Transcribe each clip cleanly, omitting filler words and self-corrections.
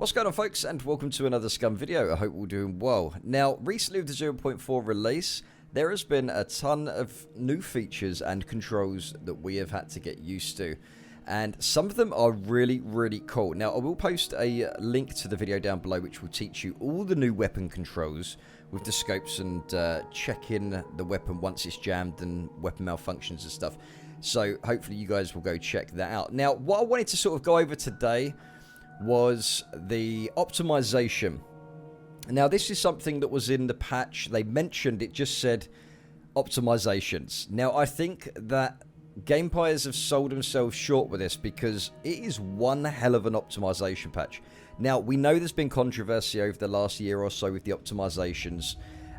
What's going on, folks, and welcome to another Scum video. I hope we're all doing well. Now, recently with the 0.4 release, there has been a ton of new features and controls that we have had to get used to. And some of them are really, really cool. Now, I will post a link to the video down below which will teach you all the new weapon controls with the scopes and checking the weapon once it's jammed and weapon malfunctions and stuff. So, hopefully you guys will go check that out. Now, what I wanted to sort of go over today was the optimization. Now, this is something that was in the patch. They mentioned it, just said optimisations. Now, I think that game players have sold themselves short with this because it is one hell of an optimization patch. Now, we know there's been controversy over the last year or so with the optimizations,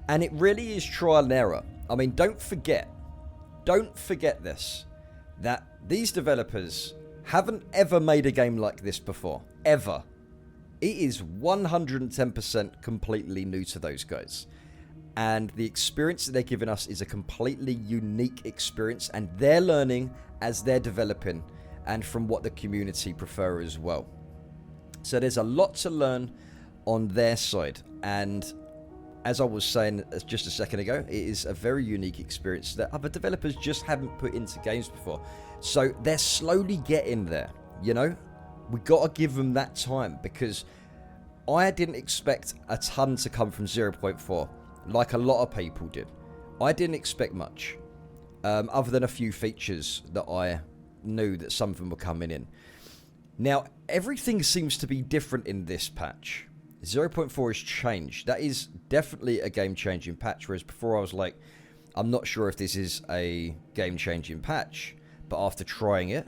and it really is trial and error. I mean, don't forget this, that these developers haven't ever made a game like this before. Ever. It is 110% completely new to those guys. And the experience that they're giving us is a completely unique experience, and they're learning as they're developing and from what the community prefer as well. So there's a lot to learn on their side, and as I was saying just a second ago, it is a very unique experience that other developers just haven't put into games before. So they're slowly getting there, you know? We got to give them that time, because I didn't expect a ton to come from 0.4 like a lot of people did. I didn't expect much, other than a few features that I knew that some of them were coming in. Now, everything seems to be different in this patch. 0.4 has changed. That is definitely a game-changing patch, whereas before I was like, I'm not sure if this is a game-changing patch, but after trying it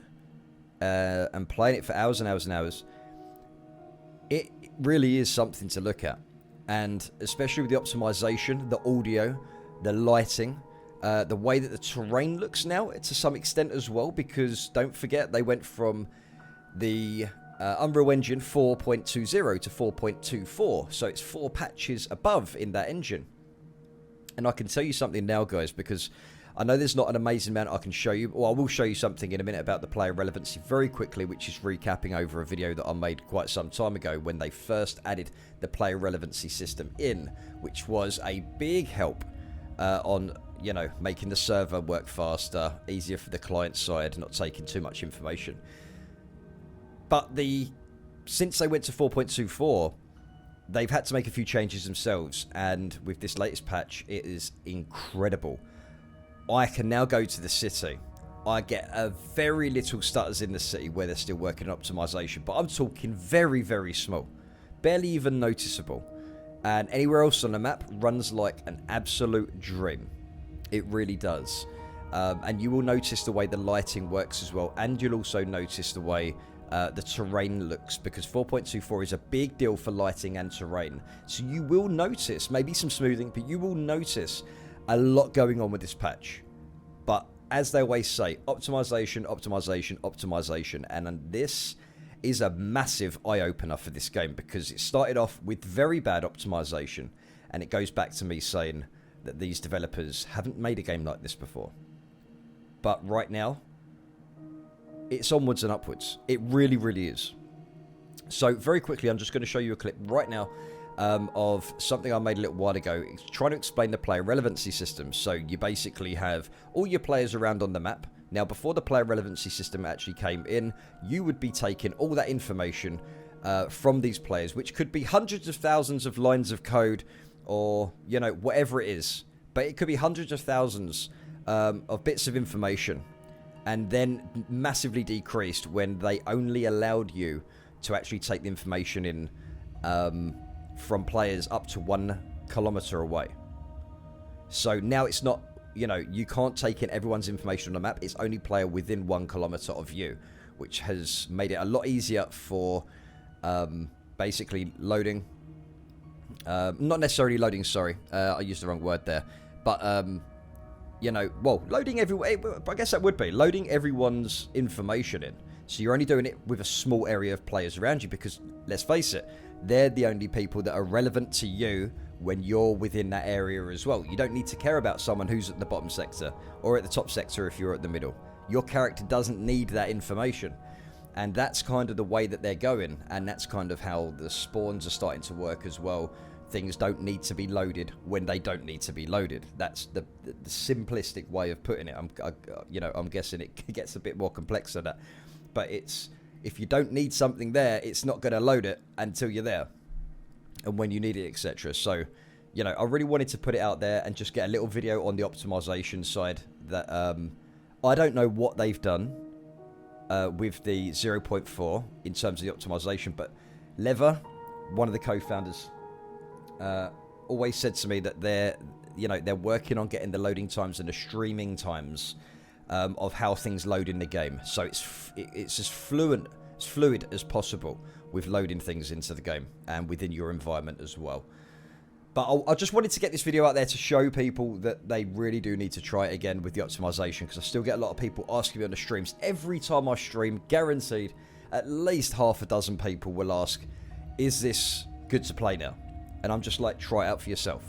and playing it for hours and hours and hours, it really is something to look at. And especially with the optimization, the audio, the lighting, the way that the terrain looks now, to some extent as well, because don't forget, they went from the Unreal Engine 4.20 to 4.24, so it's 4 patches above in that engine. And I can tell you something now, guys, because I know there's not an amazing amount I can show you. Well, I will show you something in a minute about the player relevancy very quickly, which is recapping over a video that I made quite some time ago when they first added the player relevancy system in, which was a big help on, you know, making the server work faster, easier for the client side, not taking too much information. But since they went to 4.24, they've had to make a few changes themselves, and with this latest patch, it is incredible. I can now go to the city. I get a very little stutters in the city where they're still working on optimization, but I'm talking very, very small, barely even noticeable. And anywhere else on the map runs like an absolute dream. It really does. And you will notice the way the lighting works as well, and you'll also notice the way the terrain looks, because 4.24 is a big deal for lighting and terrain. So you will notice maybe some smoothing, but you will notice a lot going on with this patch. But as they always say, optimization, optimization, optimization. And this is a massive eye-opener for this game, because it started off with very bad optimization, and it goes back to me saying that these developers haven't made a game like this before. But right now, it's onwards and upwards. It really, really is. So very quickly, I'm just going to show you a clip right now of something I made a little while ago. It's trying to explain the player relevancy system. So you basically have all your players around on the map. Now, before the player relevancy system actually came in, you would be taking all that information from these players, which could be hundreds of thousands of lines of code, or, you know, whatever it is. But it could be hundreds of thousands of bits of information, and then massively decreased when they only allowed you to actually take the information in from players up to 1 kilometer away. So now it's not, you know, you can't take in everyone's information on the map. It's only player within 1 kilometer of you, which has made it a lot easier for basically loading. Not necessarily loading, sorry. I used the wrong word there. But, you know, well, loading everyone, I guess that would be loading everyone's information in. So you're only doing it with a small area of players around you, because, let's face it, they're the only people that are relevant to you when you're within that area as well. You don't need to care about someone who's at the bottom sector or at the top sector if you're at the middle. Your character doesn't need that information. And that's kind of the way that they're going, and that's kind of how the spawns are starting to work as well. Things don't need to be loaded when they don't need to be loaded. That's the simplistic way of putting it. I'm guessing it gets a bit more complex than that, but it's, if you don't need something there, it's not going to load it until you're there and when you need it, etc. So, you know, I really wanted to put it out there and just get a little video on the optimization side. That I don't know what they've done with the 0.4 in terms of the optimization, but Lever, one of the co-founders, always said to me that they're working on getting the loading times and the streaming times of how things load in the game, so it's as fluid as possible with loading things into the game and within your environment as well. But I just wanted to get this video out there to show people that they really do need to try it again with the optimization, because I still get a lot of people asking me on the streams. Every time I stream, guaranteed, at least half a dozen people will ask, is this good to play now? And I'm just like, try it out for yourself.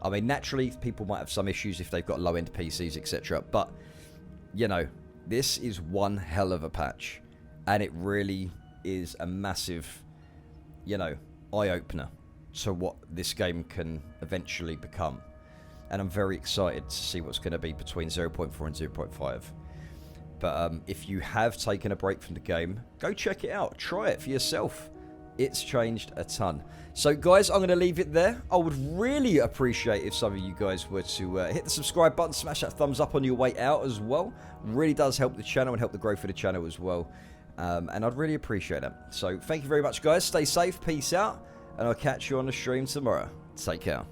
I mean, naturally, people might have some issues if they've got low-end PCs, etc. But, you know, this is one hell of a patch. And it really is a massive, you know, eye-opener to what this game can eventually become. And I'm very excited to see what's going to be between 0.4 and 0.5. But if you have taken a break from the game, go check it out. Try it for yourself. It's changed a ton. So, guys, I'm going to leave it there. I would really appreciate if some of you guys were to hit the subscribe button, smash that thumbs up on your way out as well. Really does help the channel and help the growth of the channel as well. And I'd really appreciate that. So, thank you very much, guys. Stay safe. Peace out. And I'll catch you on the stream tomorrow. Take care.